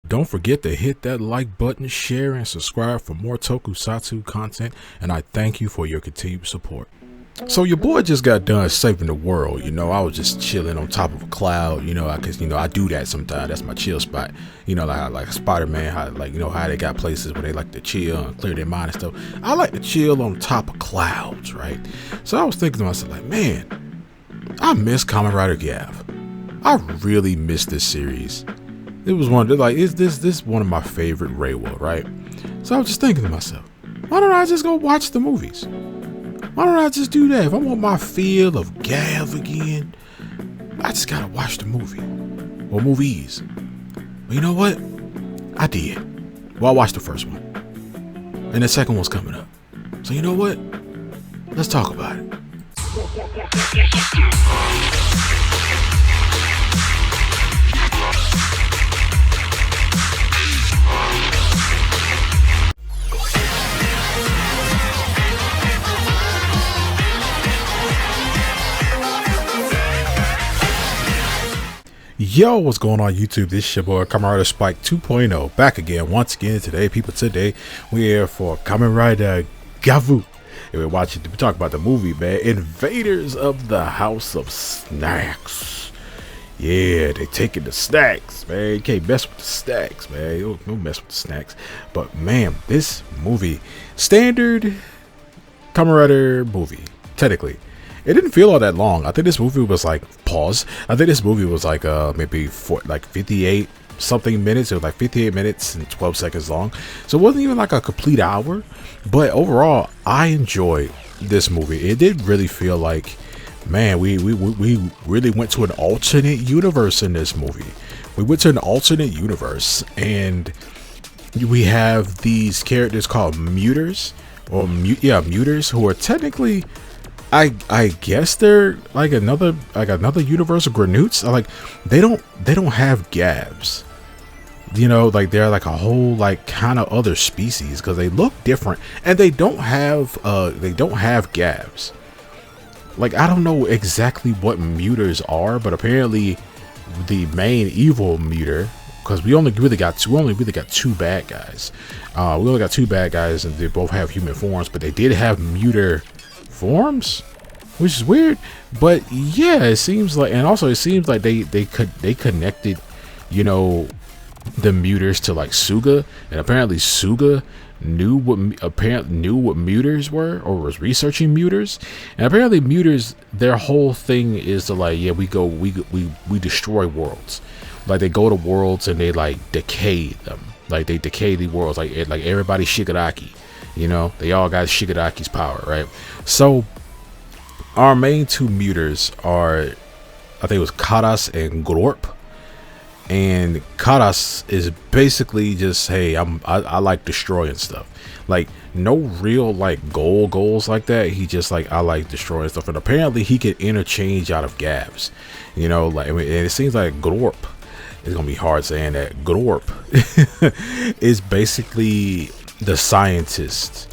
Don't forget to hit that like button, share, and subscribe for more tokusatsu content, and I thank you for your continued support. So your boy just got done saving the world. I was just chilling on top of a cloud. I do that sometimes. That's my chill spot. Like Spider-Man, how they got places where they like to chill and clear their mind and stuff. I like to chill on top of clouds, right? So I was thinking to myself, like, man, I miss Kamen Rider Gavv. I really miss this series. It was this one of my favorite Reiwa, right? So I was just thinking to myself, why don't I just go watch the movies? Why don't I just do that? If I want my feel of Gavv again, I just gotta watch the movie or movies. But you know what? I did. Well, I watched the first one, and the second one's coming up. So you know what? Let's talk about it. Yo, what's going on YouTube? This is your boy Kamen Rider Spike 2.0 back again once again today. Today we're here for Kamen Rider Gavv, and we're talking about the movie, man, Invaders of the House of Snacks. Yeah, they taking the snacks, man. You can't mess with the snacks, man. You don't mess with the snacks. But man, this movie, standard Kamen Rider movie, technically. It didn't feel all that long. I think this movie was like, pause. I think this movie was like maybe 58 something minutes. It was like 58 minutes and 12 seconds long. So it wasn't even like a complete hour. But overall, I enjoyed this movie. It did really feel like, man, we really went to an alternate universe in this movie. We went to an alternate universe, and we have these characters called muters, muters, who are technically, I guess they're like another universe of Granoots. Like they don't have Gavs. They're like a whole like kind of other species because they look different, and they don't have Gavs. Like, I don't know exactly what muters are, but apparently the main evil muter, because we only really got two bad guys. We only got two bad guys, and they both have human forms, but they did have muter forms, which is weird. But yeah, it seems like they connected, the muters to like Suga, and apparently Suga knew what muters were, or was researching muters. And apparently muters, their whole thing is to like, yeah, we destroy worlds. Like they go to worlds and they like decay them. Like they decay the worlds, like everybody Shigaraki. They all got Shigaraki's power, right? So our main two muters are, I think it was Karas and Gorp. And Karas is basically just, hey, I like destroying stuff. Like no real like goals like that. He just like, I like destroying stuff. And apparently he can interchange out of Gavs. And it seems like Gorp, it's gonna be hard saying that. Gorp is basically the scientist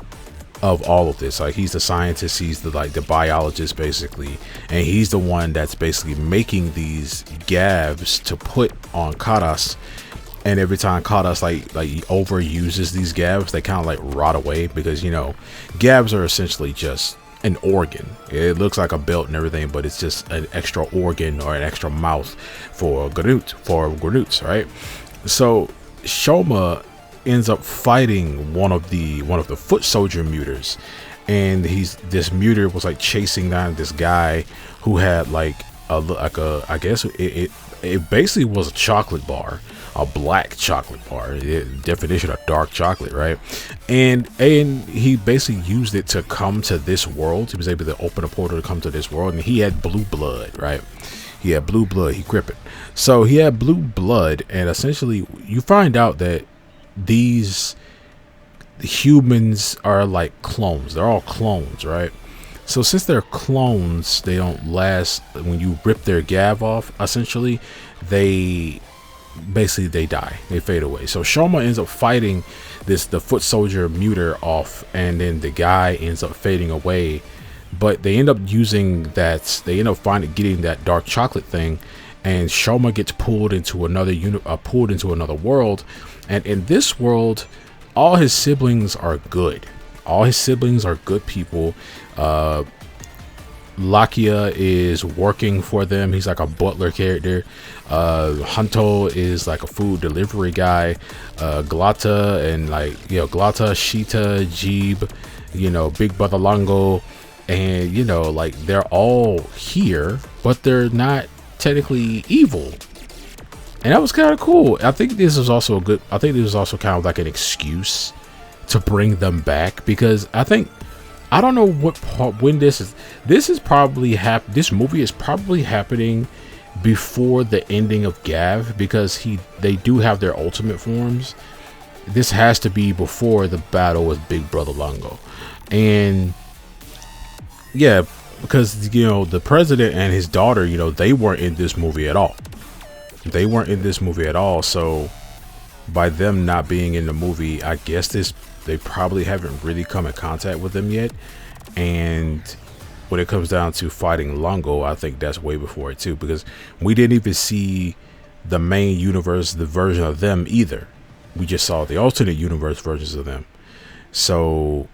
of all of this. Like he's the scientist, he's the biologist basically, and he's the one that's basically making these Gavs to put on Karas. And every time Karas like overuses these Gavs, they kind of like rot away, because Gavs are essentially just an organ. It looks like a belt and everything, but it's just an extra organ or an extra mouth for Granoots, right? So Shoma ends up fighting one of the foot soldier muters, and this muter was like chasing down this guy who had like I guess it basically was a chocolate bar, a black chocolate bar, definition of dark chocolate, right? And he basically used it to come to this world. He was able to open a portal to come to this world, and he had blue blood, right? He had blue blood. He gripped it. So he had blue blood, and essentially you find out that these humans are like clones. They're all clones, right? So since they're clones, they don't last. When you rip their Gavv off, essentially they die, they fade away. So Shoma ends up fighting the foot soldier muter off, and then the guy ends up fading away. But they end up getting that dark chocolate thing, and Shoma gets pulled into another world. And in this world, all his siblings are good. All his siblings are good people. Lakia is working for them. He's like a butler character. Hunto is like a food delivery guy. Glata and Glata, Shita, Jeeb, Big Brother Longo, and they're all here, but they're not technically evil. And that was kind of cool. I think this was also kind of like an excuse to bring them back, because I don't know what part when this movie is probably happening before the ending of Gavv, because they do have their ultimate forms. This has to be before the battle with Big Brother Longo. And yeah, because the president and his daughter, they weren't in this movie at all. So by them not being in the movie, I guess they probably haven't really come in contact with them yet. And when it comes down to fighting Longo, I think that's way before it too, because we didn't even see the main universe, the version of them either. We just saw the alternate universe versions of them. So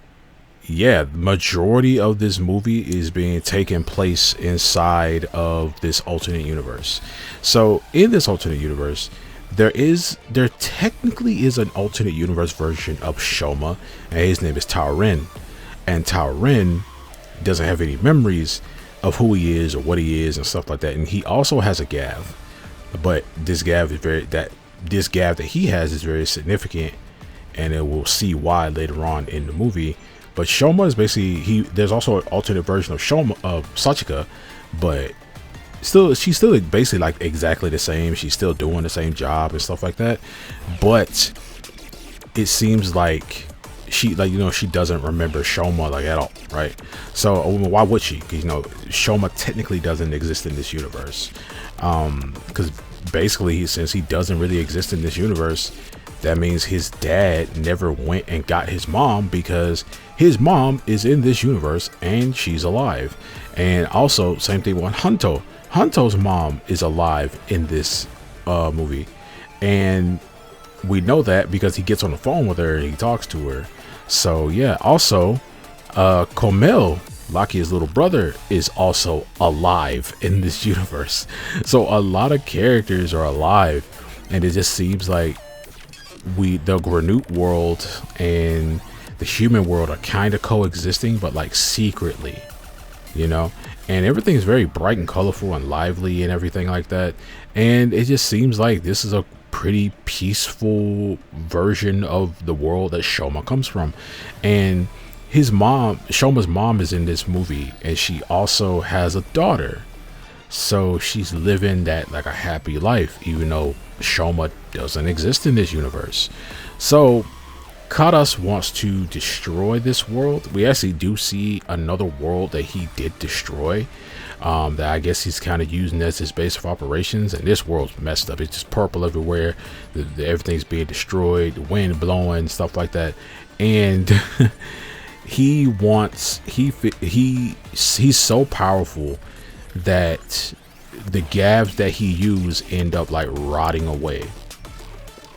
yeah, the majority of this movie is being taken place inside of this alternate universe. So in this alternate universe, there technically is an alternate universe version of Shoma, and his name is Taorin. And Taorin doesn't have any memories of who he is or what he is and stuff like that. And he also has a Gavv, but this Gavv that he has is very significant, and we'll see why later on in the movie. But Shoma is basically there's also an alternate version of Sachika, but she's still basically like exactly the same. She's still doing the same job and stuff like that. But it seems like she doesn't remember Shoma like at all, right? So why would she? Because Shoma technically doesn't exist in this universe. Because basically since he doesn't really exist in this universe, that means his dad never went and got his mom, because his mom is in this universe and she's alive. And also same thing with Hunto. Hunto's mom is alive in this movie, and we know that because he gets on the phone with her and he talks to her. So yeah, also Komel, Lakia's little brother, is also alive in this universe. So a lot of characters are alive, and it just seems like the Granute world and the human world are kind of coexisting, but like secretly, and everything's very bright and colorful and lively and everything like that. And it just seems like this is a pretty peaceful version of the world that Shoma comes from. And Shoma's mom is in this movie, and she also has a daughter. So she's living that like a happy life, even though Shoma doesn't exist in this universe. So Karas wants to destroy this world. We actually do see another world that he did destroy, that I guess he's kind of using as his base of operations. And this world's messed up. It's just purple everywhere. Everything's being destroyed, the wind blowing, stuff like that. And he's so powerful that the Gavs that he used end up like rotting away,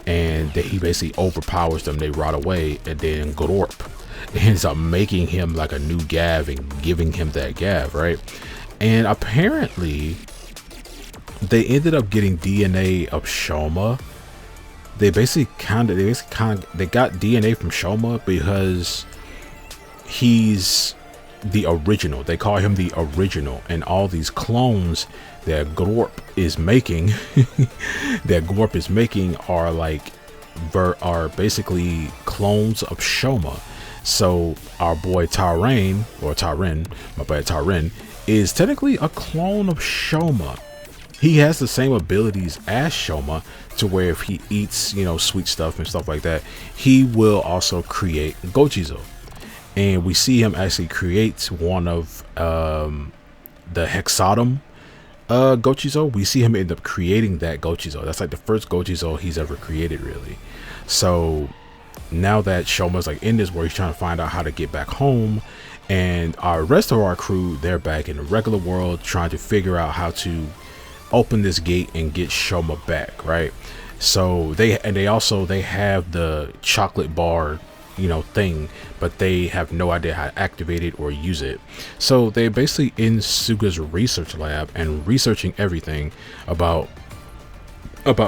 and that he basically overpowers them. They rot away, and then Gorp ends up making him like a new Gavv and giving him that Gavv, right? And apparently they ended up getting DNA of Shoma. They got DNA from Shoma because he's the original. They call him the original, and all these clones that Gorp is making are basically clones of Shoma. So our boy Tarin is technically a clone of Shoma. He has the same abilities as Shoma, to where if he eats, sweet stuff and stuff like that, he will also create Gochizo. And we see him actually create one of the Hexatom Gochizo. We see him end up creating that Gochizo. That's like the first Gochizo he's ever created, really. So now that Shoma's like in this world, he's trying to find out how to get back home. And our rest of our crew, they're back in the regular world trying to figure out how to open this gate and get Shoma back, right? So they have the chocolate bar, thing, but they have no idea how to activate it or use it. So they're basically in Suga's research lab and researching everything about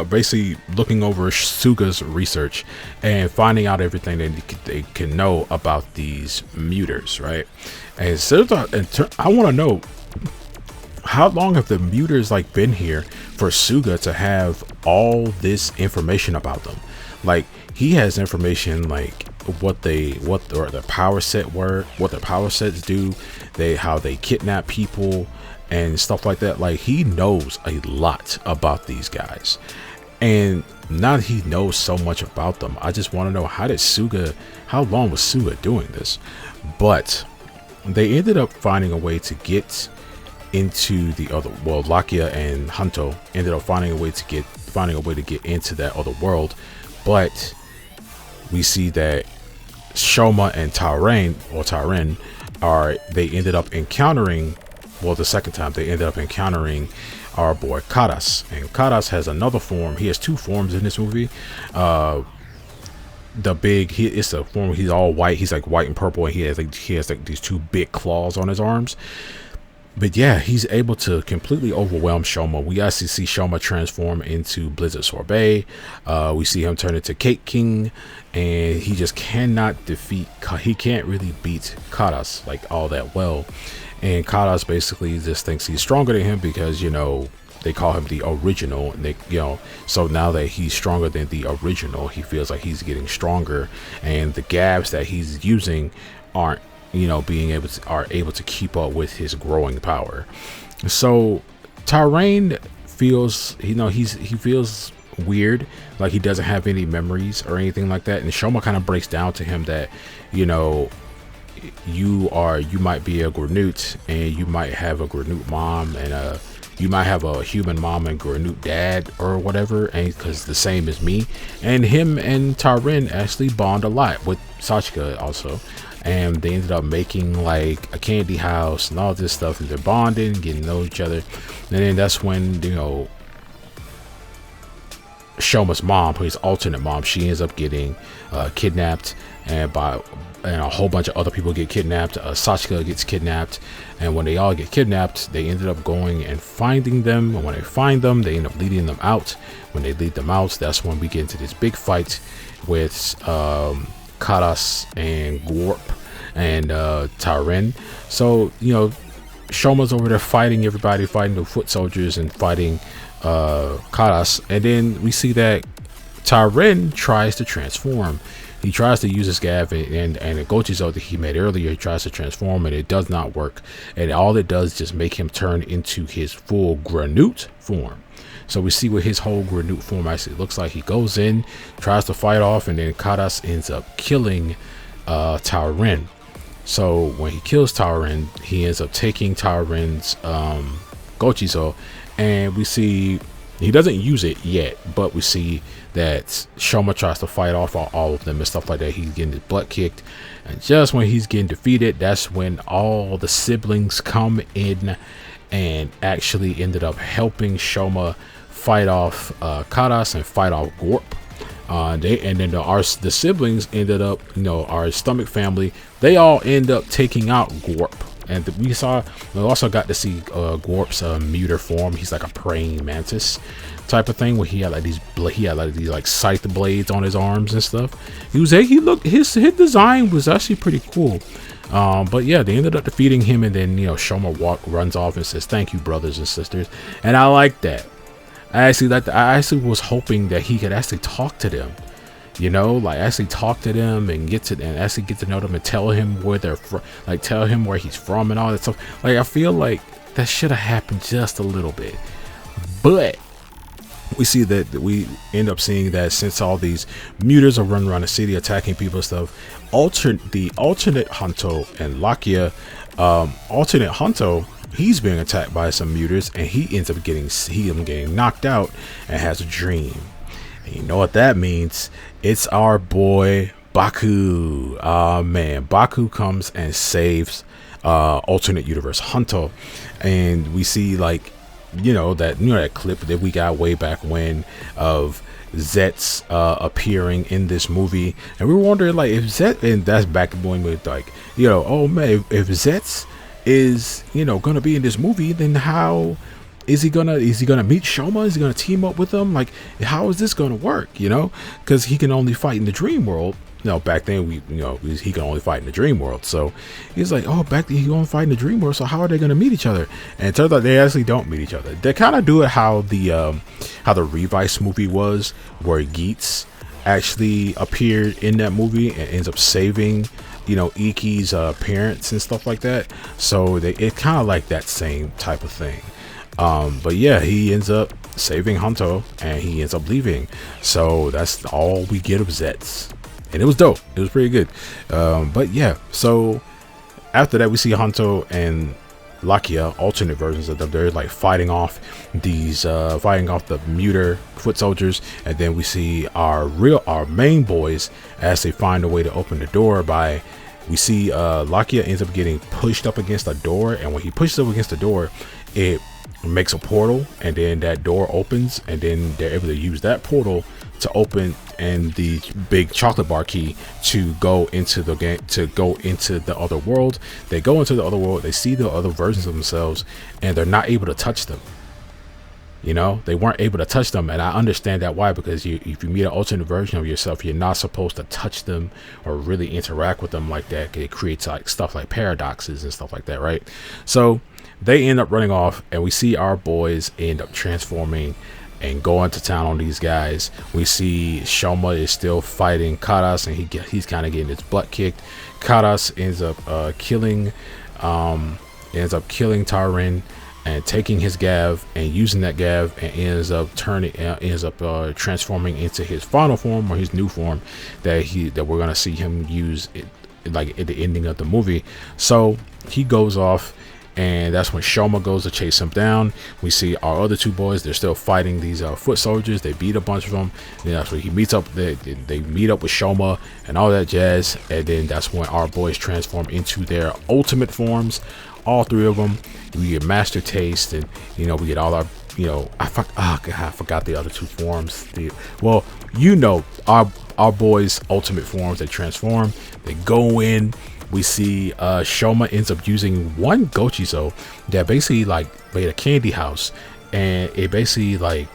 basically looking over Suga's research and finding out everything that they can know about these muters, right? And so I want to know, how long have the muters like been here for Suga to have all this information about them? Like, he has information like what their power set were, what their power sets do, how they kidnap people and stuff like that. Like, he knows a lot about these guys, and now that he knows so much about them, I just want to know, how long was Suga doing this? But they ended up finding a way to get into the other, well, Lakia and Hanto ended up finding a way to get into that other world. But we see that Shoma and Tyren they ended up encountering, well, the second time they ended up encountering our boy Karas. And Karas has another form. He has two forms in this movie. It's a form, he's all white, he's like white and purple, and he has like these two big claws on his arms. But yeah, he's able to completely overwhelm Shoma. We actually see Shoma transform into Blizzard Sorbet. We see him turn into Cake King, and he just cannot defeat. He can't really beat Karas like all that well. And Karas basically just thinks he's stronger than him because, they call him the original, and so now that he's stronger than the original, he feels like he's getting stronger, and the Gavs that he's using aren't, are able to keep up with his growing power. So Tyren feels, he feels weird, like he doesn't have any memories or anything like that. And Shoma kind of breaks down to him that, you might be a Granute, and you might have a Granute mom, and you might have a human mom and Granute dad or whatever, and because the same as me. And him and Tyren actually bond a lot with Sachika also. And they ended up making like a candy house and all this stuff, and they're bonding, getting to know each other. And then that's when, Shoma's mom, his alternate mom, she ends up getting kidnapped, and a whole bunch of other people get kidnapped. Sachika gets kidnapped, and when they all get kidnapped, they ended up going and finding them. And when they find them, they end up leading them out. When they lead them out, that's when we get into this big fight with Karas and Gwarp and Tyren. So Shoma's over there fighting everybody, fighting the foot soldiers and fighting Karas. And then we see that Tyren tries to transform. He tries to use his Gavv and the Gochizo that he made earlier. He tries to transform, and it does not work, and all it does is just make him turn into his full Granute form. So we see what his whole Granute form actually looks like. He goes in, tries to fight off, and then Karas ends up killing Tyren. So when he kills Tyren, he ends up taking Tyren's Gochizo, and we see he doesn't use it yet, but we see that Shoma tries to fight off all of them and stuff like that. He's getting his butt kicked, and just when he's getting defeated, that's when all the siblings come in and actually ended up helping Shoma fight off Karas and fight off Gwarp. The siblings ended up, our stomach family, they all end up taking out Gwarp. And we also got to see Gwarp's muter form. He's like a praying mantis type of thing, where he had like these like scythe blades on his arms and stuff. His design was actually pretty cool. But yeah, they ended up defeating him, and then Shoma runs off and says, "Thank you, brothers and sisters." And I like that. I actually was hoping that he could actually talk to them. Actually talk to them and actually get to know them and tell him where they're from, like tell him where he's from and all that stuff. Like, I feel like that should have happened just a little bit. But we end up seeing that since all these muters are running around the city attacking people and stuff, the alternate Hanto and Lakia, alternate Hanto, he's being attacked by some muters, and he ends up getting knocked out and has a dream. And you know what that means? It's our boy Baku. Man, Baku comes and saves alternate universe Hanto, and we see like that clip that we got way back when of Zet's appearing in this movie, and we were wondering like if Zet, and that's back when we like, oh man, if Zet's is gonna be in this movie, then how is he gonna meet Shoma? Is he gonna team up with them? Like, how is this gonna work? Because he can only fight in the dream world. Back then he can only fight in the dream world. So he's like, oh, back then he gonna fight in the dream world. So how are they gonna meet each other? And it turns out they actually don't meet each other. They kind of do it how the Revice movie was, where Geets actually appeared in that movie and ends up saving Iki's parents and stuff like that. So it's kind of like that same type of thing. But yeah, he ends up saving Hanto and he ends up leaving. So that's all we get of Zets. And it was dope. It was pretty good. But yeah, so after that we see Hanto and Lakia, alternate versions of them. They're like fighting off the muter foot soldiers, and then we see our main boys as they find a way to open the door we see Lakia ends up getting pushed up against a door, and when he pushes up against the door, it makes a portal, and then that door opens, and then they're able to use that portal to open and the big chocolate bar key to go into the game, to go into the other world. They go into the other world, they see the other versions of themselves, and they're not able to touch them. They weren't able to touch them, and I understand that why, because if you meet an alternate version of yourself, you're not supposed to touch them or really interact with them like that. It creates like stuff like paradoxes and stuff like that, right? So they end up running off, and we see our boys end up transforming and going to town on these guys. We see Shoma is still fighting Karas, and he's kind of getting his butt kicked. Karas ends up killing Tarin and taking his Gavv and using that Gavv, and ends up transforming into his final form, or his new form that we're gonna see him use like at the ending of the movie. So he goes off, and that's when Shoma goes to chase him down. We see our other two boys, they're still fighting these foot soldiers. They beat a bunch of them. Then that's when he meets up, they meet up with Shoma and all that jazz, and then that's when our boys transform into their ultimate forms, all three of them. We get Master Taste, and we get all our I forgot the other two forms. Our boys' ultimate forms. They transform, they go in. We see Shoma ends up using one Gochiso that basically like made a candy house, and it basically like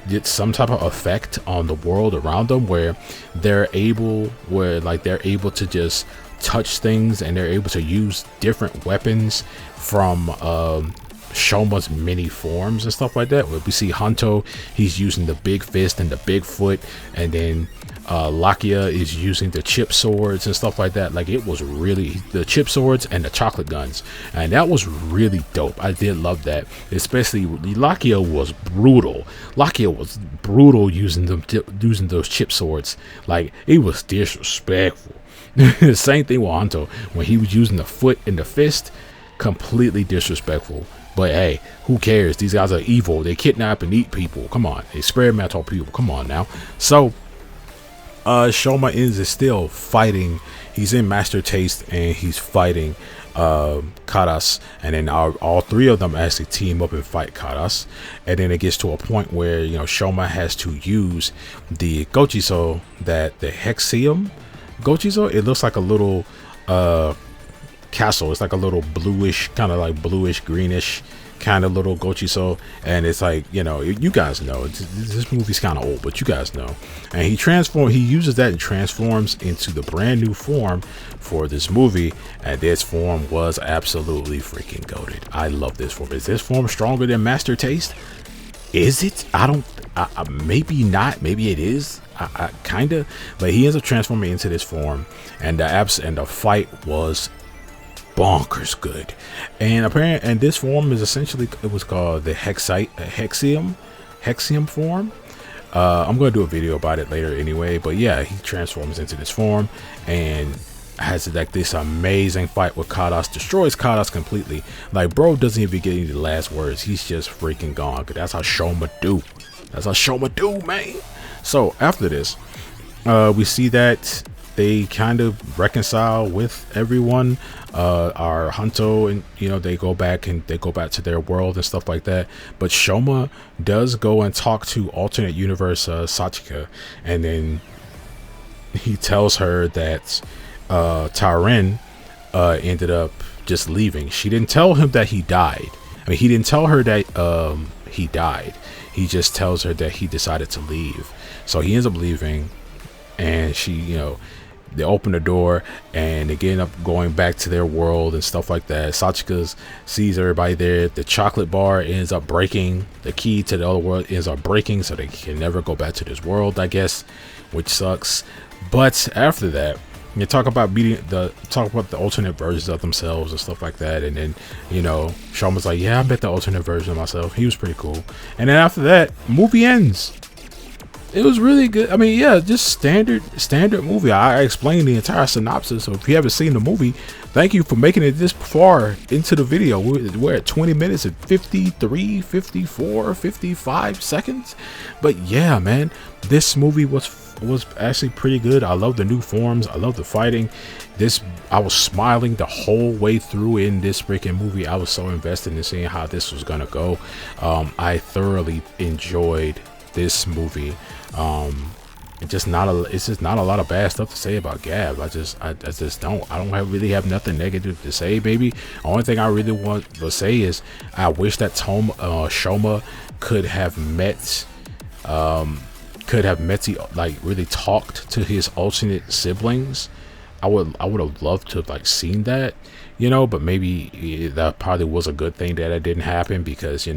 did some type of effect on the world around them, where they're able to just touch things, and they're able to use different weapons from Shoma's many forms and stuff like that. We see Hanto, he's using the big fist and the big foot, and then Lakia is using the chip swords and stuff like that. Like, it was really the chip swords and the chocolate guns, and that was really dope. I did love that. Especially Lakia was brutal. Using those chip swords. Like, it was disrespectful. Same thing with Hanto when he was using the foot and the fist. Completely disrespectful. But hey, who cares? These guys are evil. They kidnap and eat people. Come on, they experimental people. Come on now. So Shoma is still fighting. He's in Master Taste, and he's fighting Karas, and then all three of them actually team up and fight Karas. And then it gets to a point where Shoma has to use the Gochiso, that the Hexium Gochiso. It looks like a little castle. It's like a little bluish, kind of like bluish greenish kind of little Gochiso, and it's like, you guys know this movie's kind of old, but you guys know. And he uses that and transforms into the brand new form for this movie, and this form was absolutely freaking goated. I love this form. Is this form stronger than Master Taste? Is it? Maybe not. Maybe it is. I kind of, but he ends up transforming into this form, and the fight was bonkers good. And this form is essentially, it was called the Hexium form. I'm gonna do a video about it later anyway, but yeah, he transforms into this form and has like this amazing fight with Karas, destroys Karas completely. Like, bro doesn't even get any of the last words. He's just freaking gone. That's how Shoma do, man. So after this, we see that they kind of reconcile with everyone. Our Hunto, and they go back to their world and stuff like that. But Shoma does go and talk to alternate universe Sachika, and then he tells her that Taren ended up just leaving. She didn't tell him that he died. I mean, he didn't tell her that he died. He just tells her that he decided to leave. So he ends up leaving, and she, they open the door and they end up going back to their world and stuff like that. Sachika sees everybody there. The chocolate bar ends up breaking. The key to the other world ends up breaking, so they can never go back to this world, I guess, which sucks. But after that, you talk about the alternate versions of themselves and stuff like that, and then Sean was like, yeah, I met the alternate version of myself. He was pretty cool. And then after that, movie ends. It was really good. I mean, yeah, just standard movie. I explained the entire synopsis, so if you haven't seen the movie, thank you for making it this far into the video. We're at 20 minutes and 53, 54, 55 seconds. But yeah, man, this movie was actually pretty good. I love the new forms. I love the fighting. I was smiling the whole way through in this freaking movie. I was so invested in seeing how this was gonna go. I thoroughly enjoyed this movie. It's just not a lot of bad stuff to say about Gavv. I don't really have nothing negative to say, baby. Only thing I really want to say is I wish that Shoma could have really talked to his alternate siblings. I would have loved to have seen that, but maybe that probably was a good thing that it didn't happen, because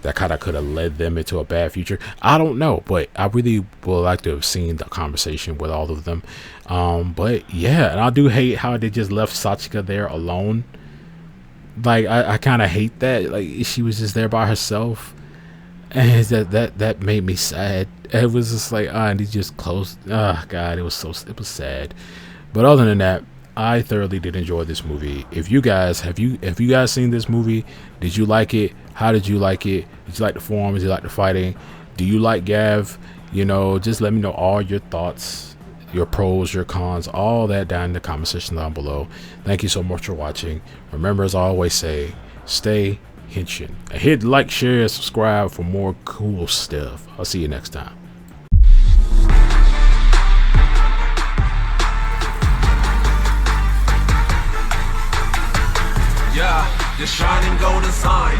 that kind of could have led them into a bad future. I don't know, but I really would like to have seen the conversation with all of them. But yeah, and I do hate how they just left Sachika there alone. I kind of hate that. She was just there by herself, and that made me sad. It was just and he just closed. Oh God, it was sad. But other than that, I thoroughly did enjoy this movie. If you guys have you guys seen this movie? Did you like it? How did you like it? Did you like the forms? Did you like the fighting? Do you like Gavv? Just let me know all your thoughts, your pros, your cons, all that down in the comment section down below. Thank you so much for watching. Remember, as I always say, stay henshin. Hit like, share, subscribe for more cool stuff. I'll see you next time. Yeah, the shining golden sign.